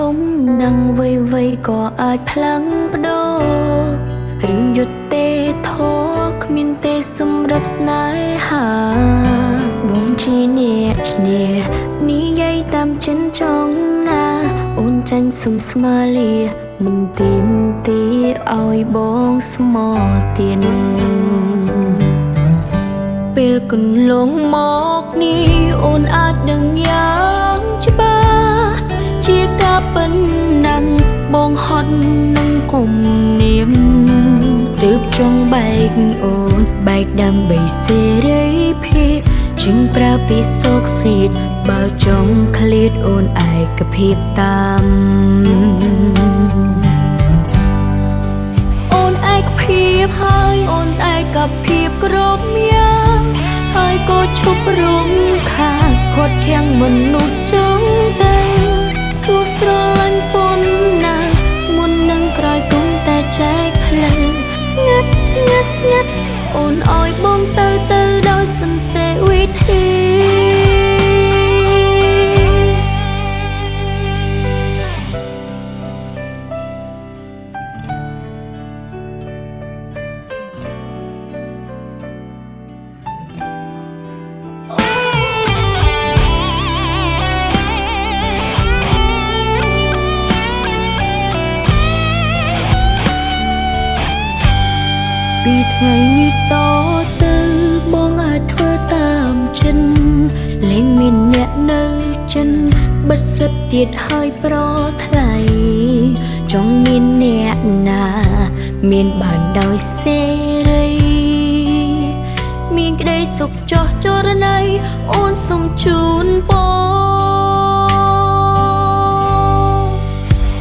ធំនឹងវ័យវ័យក៏អាចផ្លាំងប្ដូររឿងយុទ្ធទេធោគ្មានទេសម្រាប់ស្នេហាបងជាអ្នកឈ្នះនិយាយតាមចិនចង់ណាអូនចាញ់សុំស្មាលាមិនទៀមទីឲ្យបងស្មោះទៀនពេលកន្លងមកនេះអូនអាចដឹងយ៉ាងច្បាស់ជាការប៉ុណ្ណឹងបងហត់នឹងគុំនាមទើបចង់បែកអូនបែកដើម្បីសេរីភាពជាងប្រើពីសោកសៀតបើចង់ឃ្លាតអូនឯកភាពតាមអូនឯកភាពហើយអូនឯកភាពគ្រប់យ៉ាងហើយក៏ឈប់រំខានគាត់ខាំងមនុស្សចឹងតែទោះស្រឡាញ់ប៉ុណ្ណាមុននឹងក្រោយគង់តែចែកផ្លូវស្ងាត់ស្ងាត់ស្ងាត់អូនឲ្យបងទៅដោយសន្តិវិធីពីថ្ងៃនេះតទៅបងអាចធ្វើតាមចិនលែងមានអ្នកនៅចិនបិទសិតទៀតហើយប្រថ្លៃចង់មានអ្នកណាមានបានដោយសេរីមានក្តីសុខចោះចរណៃអូនសូមជូនបង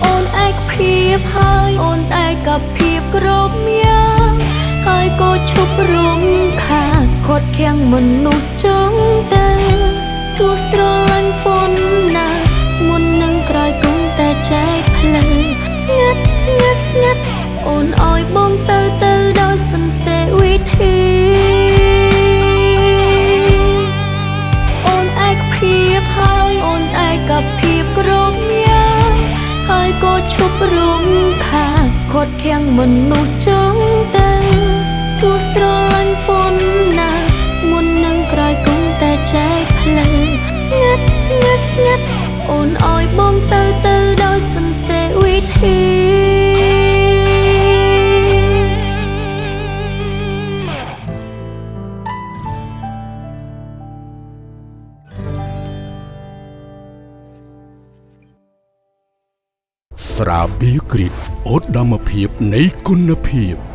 អូនឯកភាពហើយអូនឯកភាពគ្រប់យ៉ាងហើយក៏ឈប់រំខានគាត់ខាំងមនុស្សចឹងតែទោះស្រឡាញ់ប៉ុណ្ណាមុននឹងក្រោយគង់តែចែកផ្លូវស្ងាត់ស្ងាត់ស្ងាត់អូនឲ្យបងទៅដោយសន្តិវិធីអូនឯកភាពហើយអូនឯកភាពគ្រប់យ៉ាងហើយក៏ឈប់រំខានគាត់ខាំងមនុស្សចឹងតែទោះស្រឡាញ់ប៉ុណ្ណាមុននឹងក្រោយគង់តែចែកផ្លូវស្ងាត់ស្ងាត់ស្ងាត់អូនឲ្យបងទៅដោយសន្តិវិធីស្រាបៀរគ្រីតអូដមភាពនៃគុណភាព